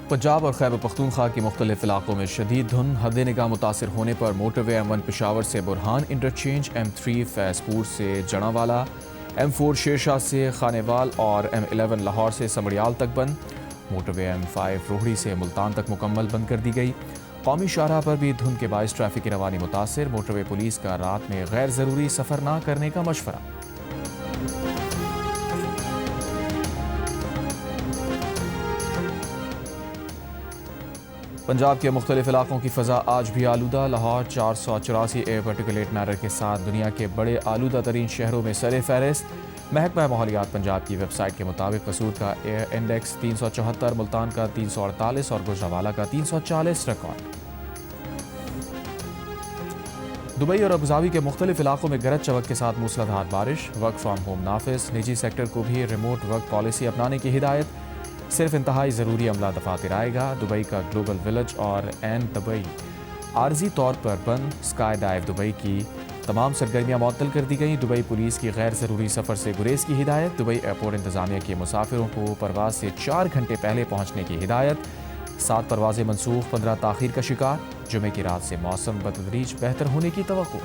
پنجاب اور خیبر پختونخوا کے مختلف علاقوں میں شدید دھند، حد نگاہ متاثر ہونے پر موٹر وے M1 پشاور سے برہان انٹرچینج، M3 فیض پور سے جڑاوالا، M4 شیرشاہ سے خانیوال اور M11 لاہور سے سمڑیال تک بند۔ موٹر وے M5 روہڑی سے ملتان تک مکمل بند کر دی گئی۔ قومی شاہراہ پر بھی دھند کے باعث ٹریفک کی روانی متاثر، موٹر وے پولیس کا رات میں غیر ضروری سفر نہ کرنے کا مشورہ۔ پنجاب کے مختلف علاقوں کی فضا آج بھی آلودہ، لاہور 484 ایئر پارٹیکولیٹ میٹر کے ساتھ دنیا کے بڑے آلودہ ترین شہروں میں سر فہرست۔ محکمہ ماحولیات پنجاب کی ویب سائٹ کے مطابق قصور کا ایئر انڈیکس 374، ملتان کا 348 اور گجرانوالہ کا 340 ریکارڈ۔ دبئی اور ابوظہبی کے مختلف علاقوں میں گرج چمک کے ساتھ موسلادھار بارش، ورک فرام ہوم نافذ، نجی سیکٹر کو بھی ریموٹ ورک پالیسی اپنانے کی ہدایت، صرف انتہائی ضروری عملہ دفاتر آئے گا۔ دبئی کا گلوبل ولیج اور این دبئی عارضی طور پر بند، اسکائی ڈائیو دبئی کی تمام سرگرمیاں معطل کر دی گئیں۔ دبئی پولیس کی غیر ضروری سفر سے گریز کی ہدایت، دبئی ایئرپورٹ انتظامیہ کے مسافروں کو پرواز سے 4 گھنٹے پہلے پہنچنے کی ہدایت، 7 پروازیں منسوخ، 15 تاخیر کا شکار۔ جمعے کی رات سے موسم بتدریج بہتر ہونے کی توقع۔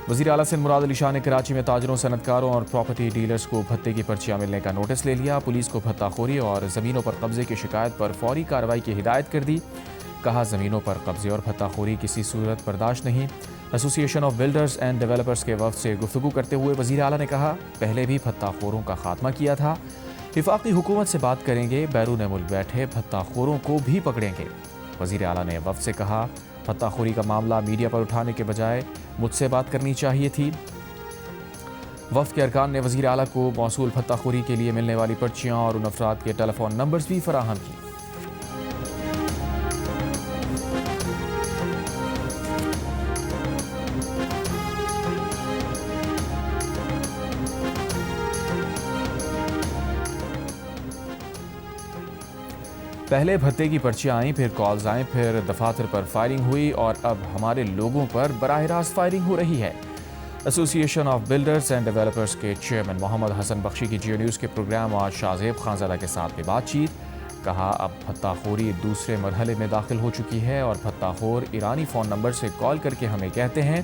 وزیر اعلیٰ سندھ مراد علی شاہ نے کراچی میں تاجروں، صنعتکاروں اور پراپرٹی ڈیلرز کو بھتے کی پرچیاں ملنے کا نوٹس لے لیا۔ پولیس کو بھتہ خوری اور زمینوں پر قبضے کی شکایت پر فوری کارروائی کی ہدایت کر دی۔ کہا زمینوں پر قبضے اور بھتہ خوری کسی صورت برداشت نہیں۔ ایسوسی ایشن آف بلڈرز اینڈ ڈیولپرز کے وفد سے گفتگو کرتے ہوئے وزیر اعلیٰ نے کہا پہلے بھی بھتہ خوروں کا خاتمہ کیا تھا، وفاقی حکومت سے بات کریں گے، بیرون ملک بیٹھے بھتہ خوروں کو بھی پکڑیں گے۔ وزیر اعلیٰ نے وفد سے کہا بھتہ خوری کا معاملہ میڈیا پر اٹھانے کے بجائے مجھ سے بات کرنی چاہیے تھی۔ وفد کے ارکان نے وزیر اعلیٰ کو موصول بھتہ خوری کے لیے ملنے والی پرچیاں اور ان افراد کے ٹیلی فون نمبرز بھی فراہم کی۔ پہلے بھتے کی پرچیاں آئیں، پھر کالز آئیں، پھر دفاتر پر فائرنگ ہوئی اور اب ہمارے لوگوں پر براہ راست فائرنگ ہو رہی ہے۔ ایسوسی ایشن آف بلڈرز اینڈ ڈیولپرز کے چیئرمین محمد حسن بخشی کی جیو نیوز کے پروگرام اور شاہ زیب خانزادہ کے ساتھ بھی بات چیت۔ کہا اب بھتہ خوری دوسرے مرحلے میں داخل ہو چکی ہے اور بھتہ خور ایرانی فون نمبر سے کال کر کے ہمیں کہتے ہیں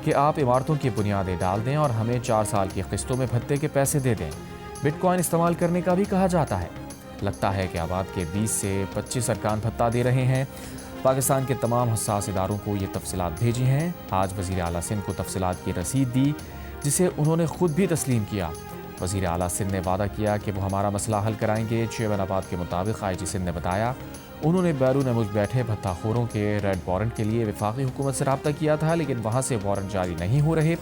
کہ آپ عمارتوں کی بنیادیں ڈال دیں اور ہمیں 4 سال کی قسطوں میں بھتے کے پیسے دے دیں۔ بٹ کوائن استعمال کرنے کا بھی کہا جاتا ہے۔ لگتا ہے کہ آباد کے 20 سے 25 ارکان بھتہ دے رہے ہیں۔ پاکستان کے تمام حساس اداروں کو یہ تفصیلات بھیجی ہیں۔ آج وزیر اعلیٰ سندھ کو تفصیلات کی رسید دی جسے انہوں نے خود بھی تسلیم کیا۔ وزیر اعلیٰ سندھ نے وعدہ کیا کہ وہ ہمارا مسئلہ حل کرائیں گے۔ چیئرمین آباد کے مطابق آئی جی سندھ نے بتایا انہوں نے بیرون ملک بیٹھے بھتہ خوروں کے ریڈ وارنٹ کے لیے وفاقی حکومت سے رابطہ کیا تھا، لیکن وہاں سے وارنٹ جاری نہیں ہو رہے۔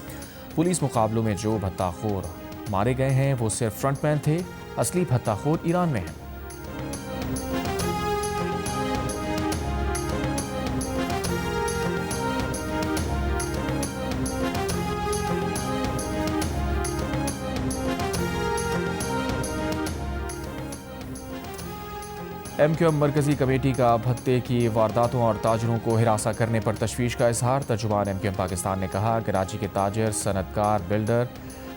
پولیس مقابلوں میں جو بھتہ خور مارے گئے ہیں وہ صرف فرنٹ مین تھے، اصلی بھتہ خور ایران میں ہیں۔ MQM مرکزی کمیٹی کا بھتے کی وارداتوں اور تاجروں کو ہراساں کرنے پر تشویش کا اظہار۔ ترجمان MQM پاکستان نے کہا کراچی کے تاجر، صنعتکار، بلڈر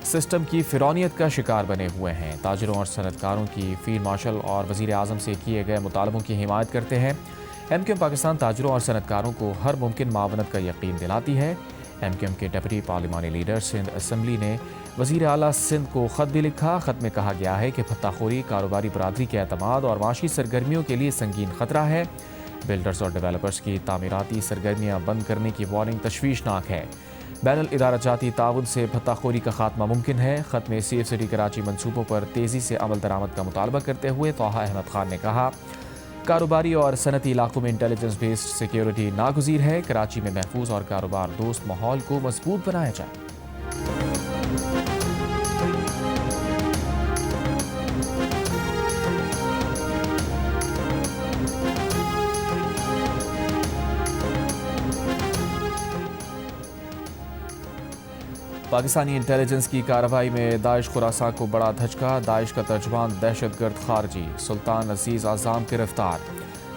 سسٹم کی فرونیت کا شکار بنے ہوئے ہیں۔ تاجروں اور صنعتکاروں کی فیلڈ مارشل اور وزیر اعظم سے کیے گئے مطالبوں کی حمایت کرتے ہیں۔ MQM پاکستان تاجروں اور صنعتکاروں کو ہر ممکن معاونت کا یقین دلاتی ہے۔ MQM کے ڈپٹی پارلیمانی لیڈر سندھ اسمبلی نے وزیر اعلیٰ سندھ کو خط بھی لکھا۔ خط میں کہا گیا ہے کہ بھتہ خوری کاروباری برادری کے اعتماد اور معاشی سرگرمیوں کے لیے سنگین خطرہ ہے۔ بلڈرز اور ڈیولپرز کی تعمیراتی سرگرمیاں بند کرنے کی وارننگ تشویشناک ہے۔ بین الادارہ تعاون سے بھتہ خوری کا خاتمہ ممکن ہے۔ خط میں سیف سٹی کراچی منصوبوں پر تیزی سے عمل درآمد کا مطالبہ کرتے ہوئے طٰہٰ احمد خان نے کہا کاروباری اور صنعتی علاقوں میں انٹیلیجنس بیسڈ سیکیورٹی ناگزیر ہے۔ کراچی میں محفوظ اور کاروبار دوست ماحول کو مضبوط بنایا جائے۔ پاکستانی انٹیلیجنس کی کارروائی میں داعش خراساں کو بڑا دھچکا۔ داعش کا ترجمان دہشت گرد خارجی سلطان عزیز اعظم گرفتار۔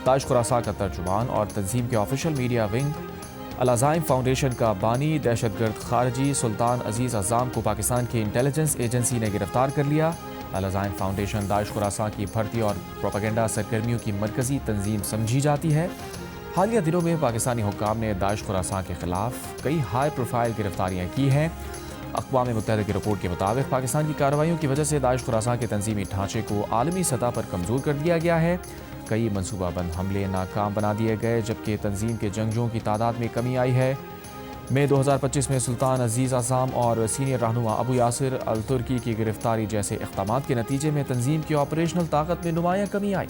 داعش خراساں کا ترجمان اور تنظیم کے آفیشل میڈیا ونگ العزائم فاؤنڈیشن کا بانی دہشت گرد خارجی سلطان عزیز اعظم کو پاکستان کی انٹیلیجنس ایجنسی نے گرفتار کر لیا۔ الازائن فاؤنڈیشن داعش خراساں کی بھرتی اور پروپیگنڈا سرگرمیوں کی مرکزی تنظیم سمجھی جاتی ہے۔ حالیہ دنوں میں پاکستانی حکام نے داعش خراساں کے خلاف کئی ہائی پروفائل گرفتاریاں کی ہیں۔ اقوام متحدہ کی رپورٹ کے مطابق پاکستان کی کارروائیوں کی وجہ سے داعش خراساں کے تنظیمی ڈھانچے کو عالمی سطح پر کمزور کر دیا گیا ہے۔ کئی منصوبہ بند حملے ناکام بنا دیے گئے، جبکہ تنظیم کے جنگجوؤں کی تعداد میں کمی آئی ہے۔ مئی 2025 میں سلطان عزیز اعظم اور سینئر رہنما ابو یاسر الترکی کی گرفتاری جیسے اقدامات کے نتیجے میں تنظیم کی آپریشنل طاقت میں نمایاں کمی آئی۔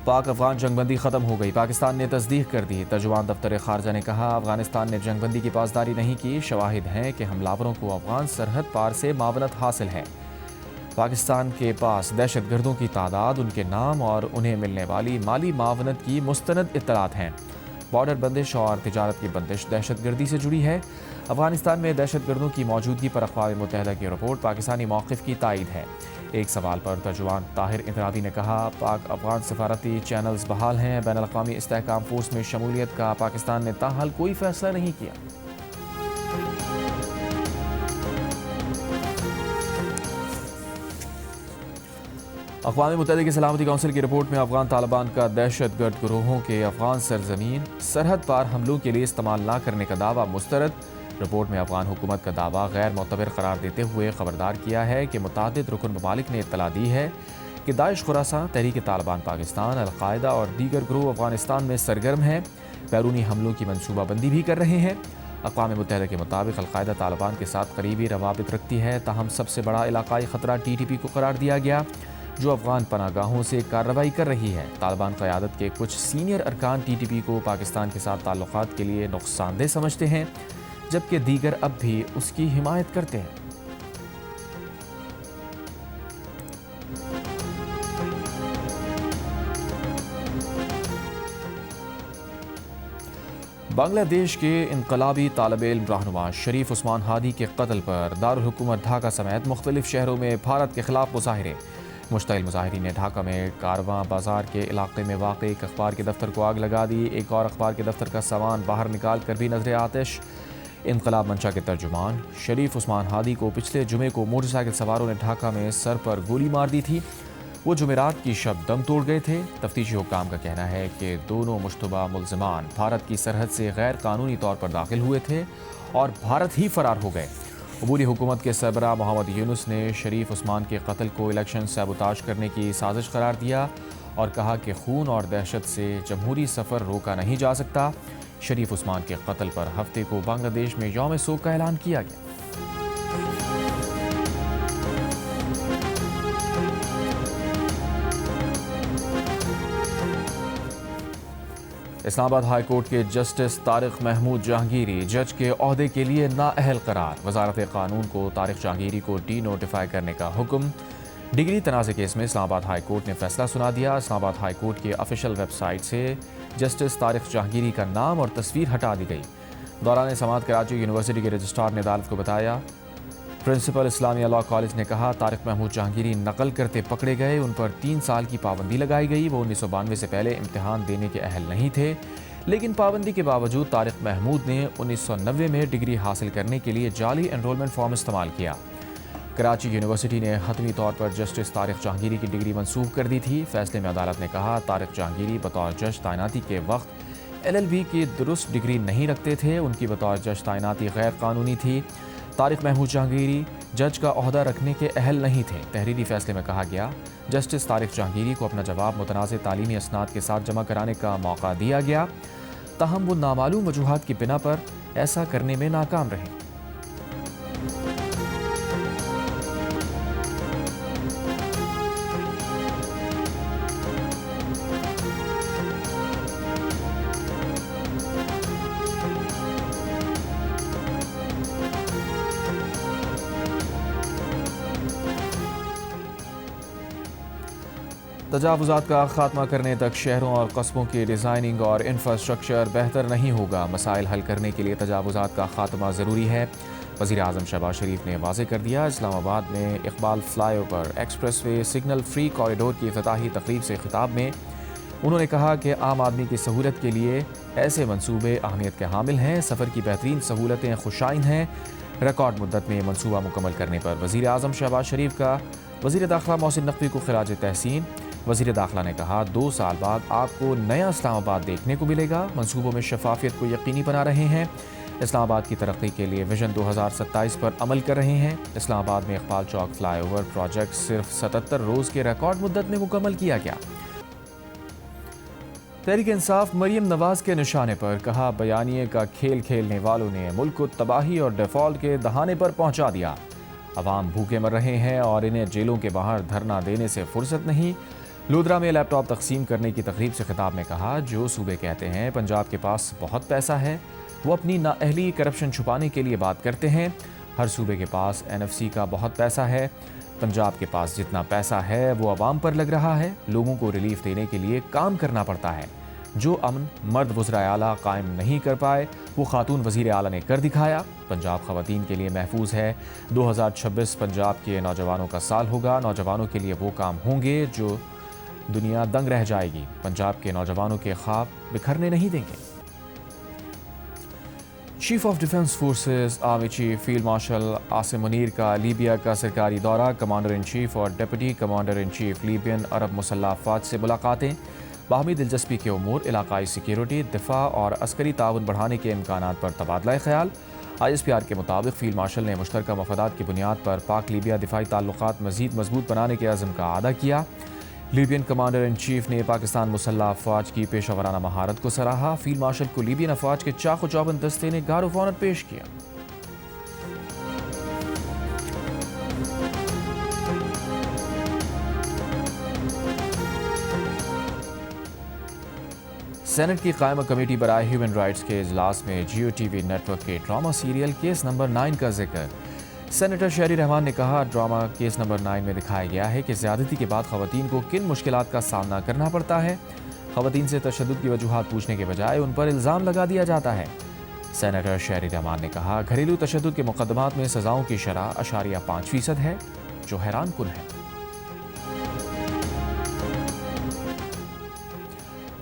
پاک افغان جنگ بندی ختم ہو گئی، پاکستان نے تصدیق کر دی۔ ترجمان دفتر خارجہ نے کہا، افغانستان نے جنگ بندی کی پاسداری نہیں کی، شواہد ہیں کہ حملہ کو افغان سرحد پار سے معاونت حاصل ہے۔ پاکستان کے پاس دہشت گردوں کی تعداد، ان کے نام اور انہیں ملنے والی مالی معاونت کی مستند اطلاعات ہیں۔ بارڈر بندش اور تجارت کی بندش دہشت گردی سے جڑی ہے۔ افغانستان میں دہشت گردوں کی موجودگی پر اقوام متحدہ کی رپورٹ پاکستانی موقف کی تائید ہے۔ ایک سوال پر ترجمان طاہر انفرادی نے کہا، پاک افغان سفارتی چینلز بحال ہیں، بین الاقوامی استحکام فورس میں شمولیت کا پاکستان نے تاحال کوئی فیصلہ نہیں کیا۔ اقوام متحدہ کی سلامتی کونسل کی رپورٹ میں افغان طالبان کا دہشت گرد گروہوں کے افغان سرزمین سرحد پار حملوں کے لیے استعمال نہ کرنے کا دعویٰ مسترد۔ رپورٹ میں افغان حکومت کا دعویٰ غیر معتبر قرار دیتے ہوئے خبردار کیا ہے کہ متعدد رکن ممالک نے اطلاع دی ہے کہ داعش خراساں، تحریک طالبان پاکستان، القاعدہ اور دیگر گروہ افغانستان میں سرگرم ہیں، بیرونی حملوں کی منصوبہ بندی بھی کر رہے ہیں۔ اقوام متحدہ کے مطابق القاعدہ طالبان کے ساتھ قریبی روابط رکھتی ہے، تاہم سب سے بڑا علاقائی خطرہ TTP کو قرار دیا گیا، جو افغان پناہ گاہوں سے کارروائی کر رہی ہے۔ طالبان قیادت کے کچھ سینئر ارکان TTP کو پاکستان کے ساتھ تعلقات کے لیے نقصان دہ سمجھتے ہیں، جبکہ دیگر اب بھی اس کی حمایت کرتے ہیں۔ بنگلہ دیش کے انقلابی طالب علم رہنما شریف عثمان ہادی کے قتل پر دارالحکومت ڈھاکہ سمیت مختلف شہروں میں بھارت کے خلاف مظاہرے۔ مشتعل مظاہرین نے ڈھاکہ میں کارواں بازار کے علاقے میں واقع ایک اخبار کے دفتر کو آگ لگا دی، ایک اور اخبار کے دفتر کا سامان باہر نکال کر بھی نظر آتش۔ انقلاب منشا کے ترجمان شریف عثمان ہادی کو پچھلے جمعے کو موٹر سائیکل سواروں نے ڈھاکہ میں سر پر گولی مار دی تھی۔ وہ جمعرات کی شب دم توڑ گئے تھے۔ تفتیشی حکام کا کہنا ہے کہ دونوں مشتبہ ملزمان بھارت کی سرحد سے غیر قانونی طور پر داخل ہوئے تھے اور بھارت ہی فرار ہو گئے۔ عبوری حکومت کے سربراہ محمد یونس نے شریف عثمان کے قتل کو الیکشن سیبوتاژ کرنے کی سازش قرار دیا اور کہا کہ خون اور دہشت سے جمہوری سفر روکا نہیں جا سکتا۔ شریف عثمان کے قتل پر ہفتے کو بنگلہ دیش میں یوم سوگ کا اعلان کیا گیا۔ اسلام آباد ہائی کورٹ کے جسٹس طارق محمود جہانگیری جج کے عہدے کے لیے نااہل قرار، وزارت قانون کو طارق جہانگیری کو ڈی نوٹیفائی کرنے کا حکم۔ ڈگری تنازع کیس میں اسلام آباد ہائی کورٹ نے فیصلہ سنا دیا۔ اسلام آباد ہائی کورٹ کی آفیشیل ویب سائٹ سے جسٹس طارق جہانگیری کا نام اور تصویر ہٹا دی گئی۔ دوران سماعت کراچی یونیورسٹی کے رجسٹرار نے عدالت کو بتایا، پرنسپل اسلامیہ لاء کالج نے کہا، طارق محمود جہانگیری نقل کرتے پکڑے گئے، ان پر 3 سال کی پابندی لگائی گئی۔ وہ 1992 سے پہلے امتحان دینے کے اہل نہیں تھے، لیکن پابندی کے باوجود طارق محمود نے 1990 میں ڈگری حاصل کرنے کے لیے جعلی انرولمنٹ فارم استعمال کیا۔ کراچی یونیورسٹی نے حتمی طور پر جسٹس طارق جہانگیری کی ڈگری منسوخ کر دی تھی۔ فیصلے میں عدالت نے کہا، طارق جہانگیری بطور جج تعیناتی کے وقت LLB کی درست ڈگری نہیں رکھتے تھے، ان کی بطور جج تعیناتی غیر قانونی تھی۔ طارق محمود جہانگیری جج کا عہدہ رکھنے کے اہل نہیں تھے۔ تحریری فیصلے میں کہا گیا، جسٹس طارق جہانگیری کو اپنا جواب متنازع تعلیمی اسناد کے ساتھ جمع کرانے کا موقع دیا گیا، تاہم وہ نامعلوم وجوہات کی بنا پر ایسا کرنے میں ناکام رہے۔ تجاوزات کا خاتمہ کرنے تک شہروں اور قصبوں کی ڈیزائننگ اور انفراسٹرکچر بہتر نہیں ہوگا۔ مسائل حل کرنے کے لیے تجاوزات کا خاتمہ ضروری ہے، وزیر اعظم شہباز شریف نے واضح کر دیا۔ اسلام آباد میں Iqbal fly over express way signal free corridor کی افتتاحی تقریب سے خطاب میں انہوں نے کہا کہ عام آدمی کی سہولت کے لیے ایسے منصوبے اہمیت کے حامل ہیں۔ سفر کی بہترین سہولتیں خوشائن ہیں۔ ریکارڈ مدت میں منصوبہ مکمل کرنے پر وزیر اعظم شہباز شریف کا وزیر داخلہ محسن نقوی کو خراج تحسین۔ وزیر داخلہ نے کہا 2 سال بعد آپ کو نیا اسلام آباد دیکھنے کو ملے گا۔ منصوبوں میں شفافیت کو یقینی بنا رہے ہیں۔ اسلام آباد کی ترقی کے لیے ویژن 2027 پر عمل کر رہے ہیں۔ اسلام آباد میں اقبال چوک فلائی اوور پروجیکٹ صرف 77 روز کے ریکارڈ مدت میں مکمل کیا گیا۔ تحریک انصاف مریم نواز کے نشانے پر کہا بیانیے کا کھیل کھیلنے والوں نے ملک کو تباہی اور ڈیفالٹ کے دہانے پر پہنچا دیا۔ عوام بھوکے مر رہے ہیں اور انہیں جیلوں کے باہر دھرنا دینے سے فرصت نہیں۔ لودھرا میں لیپ ٹاپ تقسیم کرنے کی تقریب سے خطاب میں کہا جو صوبے کہتے ہیں پنجاب کے پاس بہت پیسہ ہے وہ اپنی نااہلی کرپشن چھپانے کے لیے بات کرتے ہیں۔ ہر صوبے کے پاس NFC کا بہت پیسہ ہے۔ پنجاب کے پاس جتنا پیسہ ہے وہ عوام پر لگ رہا ہے۔ لوگوں کو ریلیف دینے کے لیے کام کرنا پڑتا ہے۔ جو امن مرد وزرائے اعلیٰ قائم نہیں کر پائے وہ خاتون وزیر اعلیٰ نے کر دکھایا۔ پنجاب خواتین کے لیے محفوظ ہے۔ 2026 پنجاب کے نوجوانوں کا سال ہوگا۔ نوجوانوں کے لیے وہ کام ہوں گے جو دنیا دنگ رہ جائے گی۔ پنجاب کے نوجوانوں کے خواب بکھرنے نہیں دیں گے۔ Chief of defence forces army chief field marshal Asim Munir کا لیبیا کا سرکاری دورہ۔ کمانڈر ان چیف اور ڈپٹی کمانڈر ان چیف لیبین عرب مسلح افواج سے ملاقاتیں۔ باہمی دلچسپی کے امور، علاقائی سیکیورٹی، دفاع اور عسکری تعاون بڑھانے کے امکانات پر تبادلہ خیال۔ ISPR کے مطابق فیلڈ مارشل نے مشترکہ مفادات کی بنیاد پر پاک لیبیا دفاعی تعلقات مزید مضبوط بنانے کے عزم کا اعادہ کیا۔ لیبین کمانڈر ان چیف نے پاکستان مسلح افواج کی پیشہ ورانہ مہارت کو سراہا۔ فیلڈ مارشل کو لیبین افواج کے چاق و چوبند دستے نے گارڈ آف آنر پیش کیا۔ سینٹ کی قائمہ کمیٹی برائے ہیومن رائٹس کے اجلاس میں جیو ٹی وی نیٹ ورک کے ڈرامہ سیریل کیس نمبر 9 کا ذکر۔ سینیٹر شہری رحمان نے کہا ڈرامہ کیس نمبر 9 میں دکھایا گیا ہے کہ زیادتی کے بعد خواتین کو کن مشکلات کا سامنا کرنا پڑتا ہے۔ خواتین سے تشدد کی وجوہات پوچھنے کے بجائے ان پر الزام لگا دیا جاتا ہے۔ سینیٹر شہری رحمان نے کہا گھریلو تشدد کے مقدمات میں سزاؤں کی شرح 0.5% ہے جو حیران کن ہے۔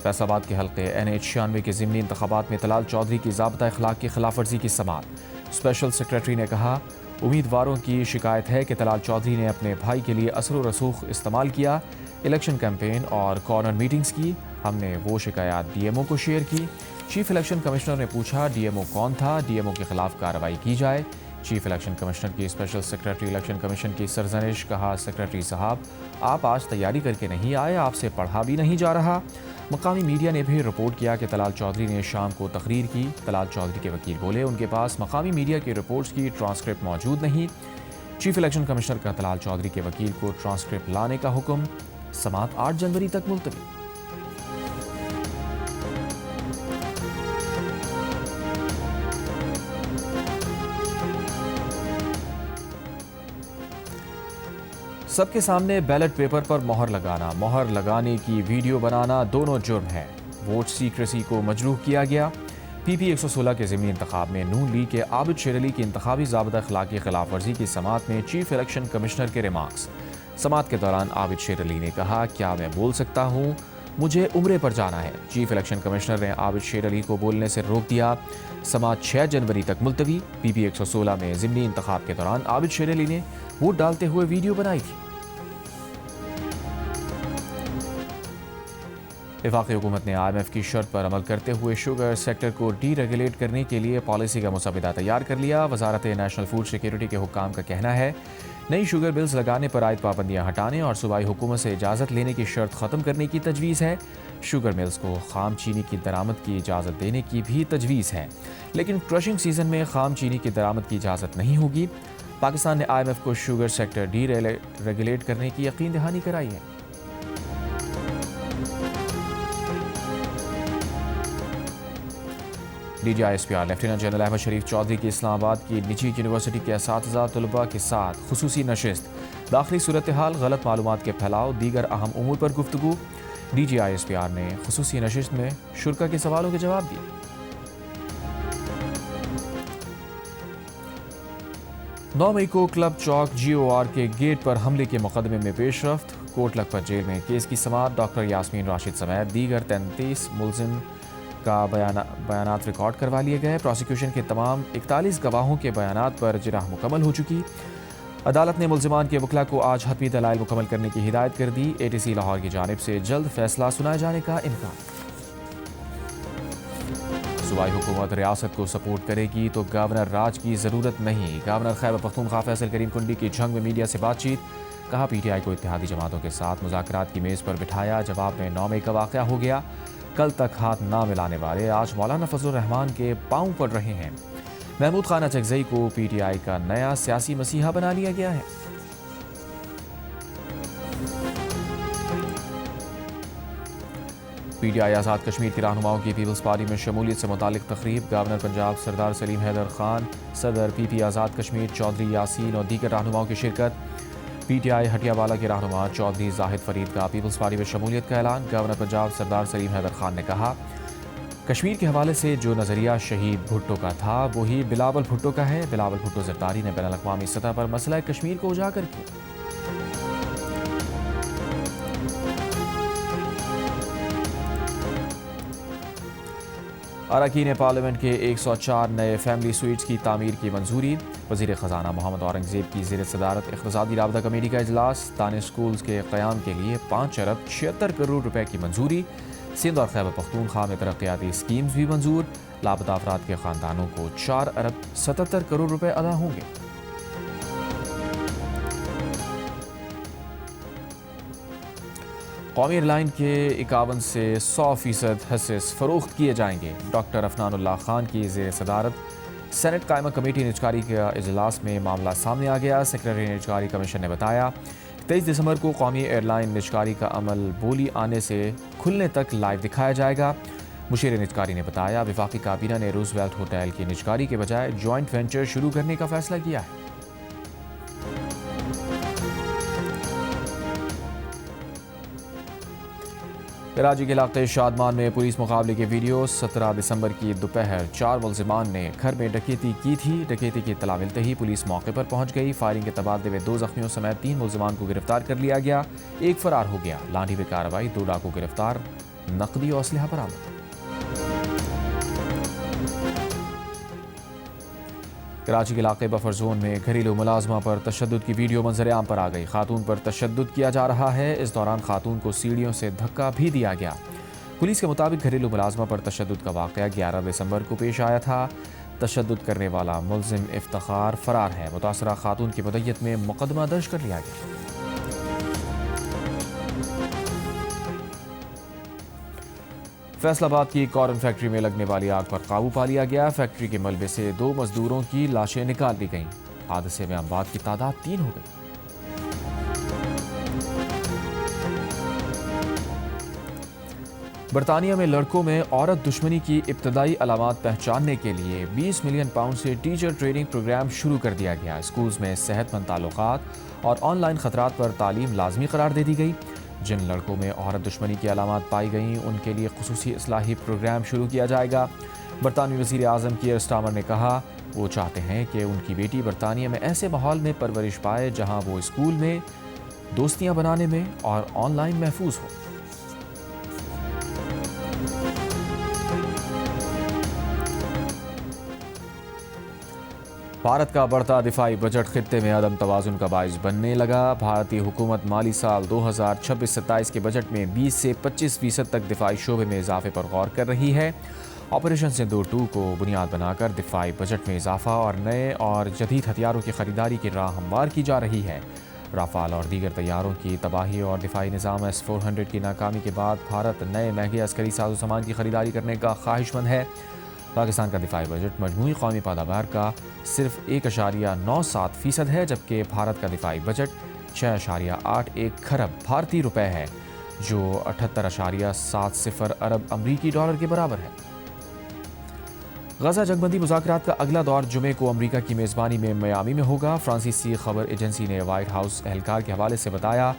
فیصل آباد کے حلقے NH 96 کے ضمنی انتخابات میں طلال چودھری کی ضابطہ اخلاق کی خلاف ورزی کی سماعت۔ اسپیشل سیکریٹری نے کہا امیدواروں کی شکایت ہے کہ طلال چودھری نے اپنے بھائی کے لیے اثر و رسوخ استعمال کیا، الیکشن کیمپین اور کارنر میٹنگز کی۔ ہم نے وہ شکایات DMO کو شیئر کی۔ چیف الیکشن کمشنر نے پوچھا DMO کون تھا، DMO کے خلاف کارروائی کی جائے۔ چیف الیکشن کمشنر کی اسپیشل سیکریٹری الیکشن کمیشن کی سرزنش، کہا سیکریٹری صاحب آپ آج تیاری کر کے نہیں آئے، آپ سے پڑھا بھی نہیں جا رہا۔ مقامی میڈیا نے بھی رپورٹ کیا کہ طلال چودھری نے شام کو تقریر کی۔ طلال چودھری کے وکیل بولے ان کے پاس مقامی میڈیا کی رپورٹس کی ٹرانسکرپٹ موجود نہیں۔ چیف الیکشن کمشنر کا طلال چودھری کے وکیل کو ٹرانسکرپٹ لانے کا حکم۔ سماعت 8 جنوری تک ملتوی۔ سب کے سامنے بیلٹ پیپر پر مہر لگانا، مہر لگانے کی ویڈیو بنانا دونوں جرم ہے۔ ووٹ سیکریسی کو مجروح کیا گیا۔ PP 116 کے ضمنی انتخاب میں نون لیگ کے عابد شیر علی کی انتخابی ضابطہ اخلاق کی خلاف ورزی کی سماعت میں چیف الیکشن کمشنر کے ریمارکس۔ سماعت کے دوران عابد شیر علی نے کہا کیا میں بول سکتا ہوں، مجھے عمرے پر جانا ہے۔ چیف الیکشن کمشنر نے عابد شیر علی کو بولنے سے روک دیا۔ سماعت 6 جنوری تک ملتوی۔ PP 116 میں ضمنی انتخاب کے دوران عابد شیر علی نے ووٹ ڈالتے ہوئے ویڈیو بنائی تھی۔ وفاقی حکومت نے IMF کی شرط پر عمل کرتے ہوئے شوگر سیکٹر کو ڈی ریگولیٹ کرنے کے لیے پالیسی کا مسودہ تیار کر لیا۔ وزارت نیشنل فوڈ سیکیورٹی کے حکام کا کہنا ہے نئی شوگر بلز لگانے پر عائد پابندیاں ہٹانے اور صوبائی حکومت سے اجازت لینے کی شرط ختم کرنے کی تجویز ہے۔ شوگر ملز کو خام چینی کی درآمد کی اجازت دینے کی بھی تجویز ہے، لیکن کرشنگ سیزن میں خام چینی کی درآمد کی اجازت نہیں ہوگی۔ پاکستان نے IMF کو شوگر سیکٹر ڈی ریگولیٹ کرنے کی یقین دہانی کرائی ہے۔ DG ISPR lieutenant general Ahmed Sharif Chaudhry کی اسلام آباد کی نجی یونیورسٹی کے اساتذہ طلباء کے ساتھ خصوصی نشست۔ داخلی صورتحال، غلط معلومات کے پھیلاؤ، دیگر اہم امور پر گفتگو۔ DG ISPR نے خصوصی نشست میں شرکاء کے سوالوں کے جواب دیے۔ 9 مئی کو کلب چوک GOR کے گیٹ پر حملے کے مقدمے میں پیش رفت۔ کوٹ لکھپت جیل میں کیس کی سماعت۔ ڈاکٹر یاسمین راشد سمیت دیگر 33 ملزم کا بیانات ریکارڈ کروا لیے گئے۔ پروسیکیوشن کے تمام 41 گواہوں کے بیانات پر جرح مکمل ہو چکی۔ عدالت نے ملزمان کے وکلا کو آج حتمی دلائل مکمل کرنے کی ہدایت کر دی۔ ATC لاہور کی جانب سے جلد فیصلہ سنائے جانے کا امکان۔ صوبائی حکومت ریاست کو سپورٹ کرے گی تو گورنر راج کی ضرورت نہیں۔ گورنر خیبر پختونخوا فیصل کریم کنڈی کی جھنگ میں میڈیا سے بات چیت۔ کہا PTI کو اتحادی جماعتوں کے ساتھ مذاکرات کی میز پر بٹھایا، جواب میں 9 مئی کا واقعہ ہو گیا۔ کل تک ہاتھ نہ ملانے والے آج مولانا فضل الرحمان کے پاؤں پڑ رہے ہیں۔ محمود خان اچکزئی کو PTI کا نیا سیاسی مسیحا بنا لیا گیا ہے۔ PTI آزاد کشمیر کے رہنماؤں کی پیپلز پارٹی میں شمولیت سے متعلق تقریب۔ گورنر پنجاب سردار سلیم حیدر خان، صدر PP آزاد کشمیر چودھری یاسین اور دیگر رہنماؤں کی شرکت۔ PTI ہٹیا والا کے رہنما چودھری زاہد فرید کا پیپلز پارٹی میں شمولیت کا اعلان۔ گورنر پنجاب سردار سلیم حیدر خان نے کہا، کشمیر کے حوالے سے جو نظریہ شہید بھٹو کا تھا وہی بلاول بھٹو کا ہے۔ بلاول بھٹو زرداری نے بین الاقوامی سطح پر مسئلہ کشمیر کو اجاگر کیا۔ اراکین پارلیمنٹ کے 104 نئے فیملی سویٹس کی تعمیر کی منظوری۔ وزیر خزانہ محمد اورنگزیب کی زیر صدارت اقتصادی رابطہ کمیٹی کا اجلاس۔ دانش سکولز کے قیام کے لیے 5 ارب 76 کروڑ روپے کی منظوری۔ سندھ اور خیبر پختونخوا میں ترقیاتی اسکیمز بھی منظور۔ لاپتہ افراد کے خاندانوں کو 4 ارب 77 کروڑ روپے ادا ہوں گے۔ قومی ایئر لائن کے 51 سے 100% حصص فروخت کیے جائیں گے۔ ڈاکٹر افنان اللہ خان کی زیر صدارت سینٹ قائمہ کمیٹی نجکاری کے اجلاس میں معاملہ سامنے آ گیا۔ سیکرٹری نجکاری کمیشن نے بتایا 23 دسمبر کو قومی ایئر لائن نجکاری کا عمل بولی آنے سے کھلنے تک لائیو دکھایا جائے گا۔ مشیر نجکاری نے بتایا وفاقی کابینہ نے روزویلٹ ہوٹل کی نجکاری کے بجائے جوائنٹ وینچر شروع کرنے کا فیصلہ کیا ہے۔ کراچی کے علاقے شادمان میں پولیس مقابلے کے ویڈیو۔ 17 دسمبر کی دوپہر 4 ملزمان نے گھر میں ڈکیتی کی تھی۔ ڈکیتی کی اطلاع ملتے ہی پولیس موقع پر پہنچ گئی۔ فائرنگ کے تبادلے میں 2 زخمیوں سمیت 3 ملزمان کو گرفتار کر لیا گیا، ایک فرار ہو گیا۔ لانڈھی میں کارروائی، 2 ڈاکو گرفتار، نقدی اور اسلحہ برآمد۔ کراچی کے علاقے بفر زون میں گھریلو ملازمہ پر تشدد کی ویڈیو منظر عام پر آ گئی۔ خاتون پر تشدد کیا جا رہا ہے، اس دوران خاتون کو سیڑھیوں سے دھکا بھی دیا گیا۔ پولیس کے مطابق گھریلو ملازمہ پر تشدد کا واقعہ 11 دسمبر کو پیش آیا تھا۔ تشدد کرنے والا ملزم افتخار فرار ہے۔ متاثرہ خاتون کی مدیت میں مقدمہ درج کر لیا گیا۔ فیصل آباد کی کارن فیکٹری میں لگنے والی آگ پر قابو پا لیا گیا۔ فیکٹری کے ملبے سے 2 مزدوروں کی لاشیں نکال لی گئیں۔ حادثے میں اموات کی تعداد 3 ہو گئی۔ برطانیہ میں لڑکوں میں عورت دشمنی کی ابتدائی علامات پہچاننے کے لیے 20 ملین پاؤنڈ سے ٹیچر ٹریننگ پروگرام شروع کر دیا گیا۔ اسکولز میں صحت مند تعلقات اور آن لائن خطرات پر تعلیم لازمی قرار دے دی گئی۔ جن لڑکوں میں عورت دشمنی کی علامات پائی گئیں ان کے لیے خصوصی اصلاحی پروگرام شروع کیا جائے گا۔ برطانوی وزیر اعظم کیئر سٹارمر نے کہا وہ چاہتے ہیں کہ ان کی بیٹی برطانیہ میں ایسے ماحول میں پرورش پائے جہاں وہ اسکول میں دوستیاں بنانے میں اور آن لائن محفوظ ہو۔ بھارت کا بڑھتا دفاعی بجٹ خطے میں عدم توازن کا باعث بننے لگا۔ بھارتی حکومت مالی سال 2026-27 کے بجٹ میں 20 سے 25% تک دفاعی شعبے میں اضافے پر غور کر رہی ہے۔ آپریشن سندور 2 کو بنیاد بنا کر دفاعی بجٹ میں اضافہ اور نئے اور جدید ہتھیاروں کی خریداری کی راہ ہموار کی جا رہی ہے۔ رافال اور دیگر طیاروں کی تباہی اور دفاعی نظام S-400 کی ناکامی کے بعد بھارت نئے مہنگے عسکری ساز و سامان کی خریداری کرنے کا خواہش مند ہے۔ پاکستان کا دفاعی بجٹ مجموعی قومی پیداوار کا صرف 1.97% ہے، جبکہ بھارت کا دفاعی بجٹ 6.81 کھرب بھارتی روپے ہے، جو 78.70 ارب امریکی ڈالر کے برابر ہے۔ غزہ جنگ بندی مذاکرات کا اگلا دور جمعے کو امریکہ کی میزبانی میں میامی میں ہوگا۔ فرانسیسی خبر ایجنسی نے وائٹ ہاؤس اہلکار کے حوالے سے بتایا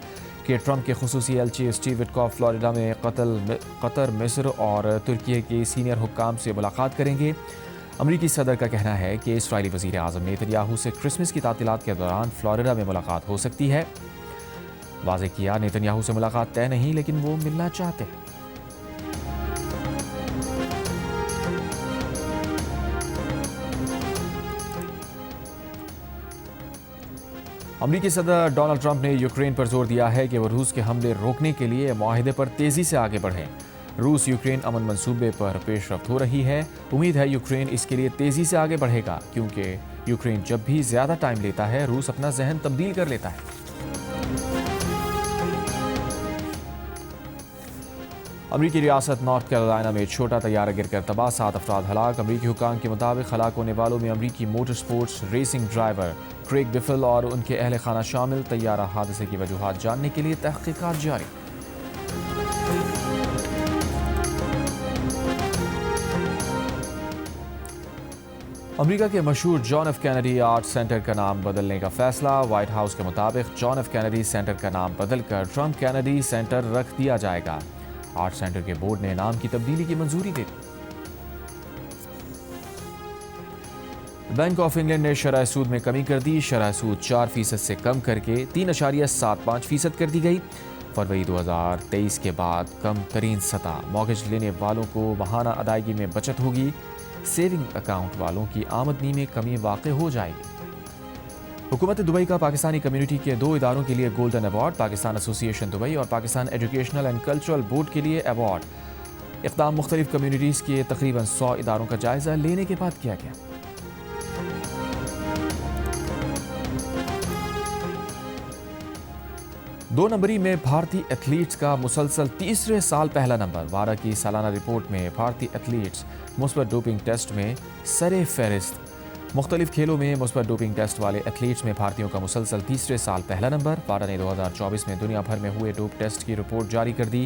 کہ ٹرمپ کے خصوصی ایلچی اسٹیو وٹکوف فلوریڈا میں قطر، مصر اور ترکی کے سینئر حکام سے ملاقات کریں گے۔ امریکی صدر کا کہنا ہے کہ اسرائیلی وزیر اعظم نیتن یاہو سے کرسمس کی تعطیلات کے دوران فلوریڈا میں ملاقات ہو سکتی ہے۔ واضح کیا نیتن یاہو سے ملاقات طے نہیں لیکن وہ ملنا چاہتے ہیں۔ امریکی صدر ڈونلڈ ٹرمپ نے یوکرین پر زور دیا ہے کہ وہ روس کے حملے روکنے کے لیے معاہدے پر تیزی سے آگے بڑھیں۔ روس یوکرین امن منصوبے پر پیش رفت ہو رہی ہے۔ امید ہے یوکرین اس کے لیے تیزی سے آگے بڑھے گا کیونکہ یوکرین جب بھی زیادہ ٹائم لیتا ہے روس اپنا ذہن تبدیل کر لیتا ہے۔ امریکی ریاست نارتھ کیرولائنا میں چھوٹا طیارہ گر کر تباہ، 7 افراد ہلاک۔ امریکی حکام کے مطابق ہلاک ہونے والوں میں امریکی motor sports racing driver Greg Biffle اور ان کے اہل خانہ شامل۔ طیارہ حادثے کی وجوہات جاننے کے لیے تحقیقات جاری۔ امریکہ کے مشہور John F Kennedy art centre کا نام بدلنے کا فیصلہ۔ وائٹ ہاؤس کے مطابق جان ایف کینیڈی سینٹر کا نام بدل کر ٹرمپ کینیڈی سینٹر رکھ دیا جائے گا۔ آرٹ سینٹر کے بورڈ نے نام کی تبدیلی کی منظوری دے دی۔ بینک آف انگلینڈ نے شرح سود میں کمی کر دی۔ شرح سود 4% سے کم کر کے 3.75% کر دی گئی۔ فروری 2023 کے بعد کم ترین سطح۔ مارگیج لینے والوں کو ماہانہ ادائیگی میں بچت ہوگی۔ سیونگ اکاؤنٹ والوں کی آمدنی میں کمی واقع ہو جائے گی۔ حکومت دبئی کا پاکستانی کمیونٹی کے 2 اداروں کے لیے گولڈن ایوارڈ، پاکستان ایسوسی ایشن دبئی اور Pakistan educational and cultural board کے لیے ایوارڈ۔ اقدام مختلف کمیونٹیز کے تقریباً 100 اداروں کا جائزہ لینے کے بعد کیا گیا۔ دو نمبری میں بھارتی ایتھلیٹس کا مسلسل تیسرے سال پہلا نمبر۔ وارا کی سالانہ رپورٹ میں بھارتی ایتھلیٹس مثبت ڈوپنگ ٹیسٹ میں سر فہرست۔ مختلف کھیلوں میں مثبت ڈوپنگ ٹیسٹ والے ایتھلیٹس میں بھارتیوں کا مسلسل تیسرے سال پہلا نمبر۔ وارا نے 2024 میں دنیا بھر میں ہوئے ڈوپ ٹیسٹ کی رپورٹ جاری کر دی۔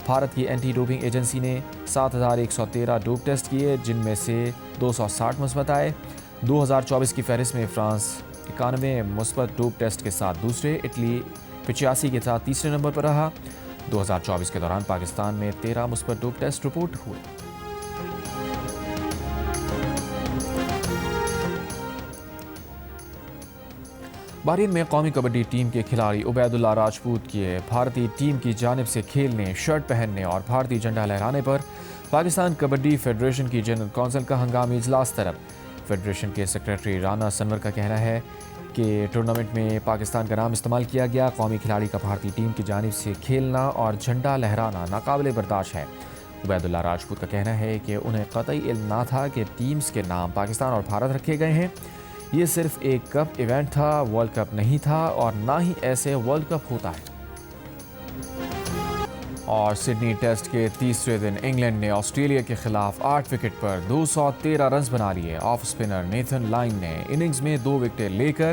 بھارت کی اینٹی ڈوپنگ ایجنسی نے 7113 ڈوپ ٹیسٹ کیے جن میں سے 260 مثبت آئے۔ 2024 کی فہرست میں فرانس 91 مثبت ڈوپ ٹیسٹ کے ساتھ دوسرے، اٹلی 85 کے ساتھ تیسرے نمبر پر رہا۔ 2024 کے دوران پاکستان میں 13 مثبت ڈوپ ٹیسٹ رپورٹ ہوئے۔ بحرین میں قومی کبڈی ٹیم کے کھلاڑی عبید اللہ راجپوت کے بھارتی ٹیم کی جانب سے کھیلنے، شرٹ پہننے اور بھارتی جھنڈا لہرانے پر پاکستان کبڈی فیڈریشن کی جنرل کونسل کا ہنگامی اجلاس طلب۔ فیڈریشن کے سیکریٹری رانا سنور کا کہنا ہے کہ ٹورنامنٹ میں پاکستان کا نام استعمال کیا گیا۔ قومی کھلاڑی کا بھارتی ٹیم کی جانب سے کھیلنا اور جھنڈا لہرانا ناقابل برداشت ہے۔ عبید اللہ راجپوت کا کہنا ہے کہ انہیں قطعی علم نہ تھا کہ ٹیمز کے نام پاکستان اور بھارت رکھے گئے ہیں۔ یہ صرف ایک کپ ایونٹ تھا، ورلڈ کپ نہیں تھا اور نہ ہی ایسے ورلڈ کپ ہوتا ہے۔ اور سڈنی ٹیسٹ کے تیسرے دن انگلینڈ نے آسٹریلیا کے خلاف 8 وکٹ پر 213 رنز بنا لیے۔ آف اسپنر نیتھن لائن نے اننگز میں 2 وکٹیں لے کر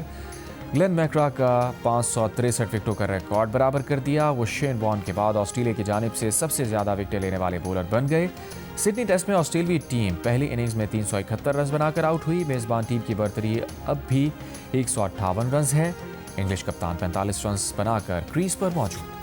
گلین میکرا کا 563 وکٹوں کا ریکارڈ برابر کر دیا۔ وہ شین وارن کے بعد آسٹریلیا کی جانب سے سب سے زیادہ وکٹیں لینے والے بولر بن گئے۔ سڈنی ٹیسٹ میں آسٹریلوی ٹیم پہلی اننگز میں 371 رنز بنا کر آؤٹ ہوئی۔ میزبان ٹیم کی برتری اب بھی 158 رنز ہے۔ انگلش کپتان 45 رنز بنا کر کریز پر موجود۔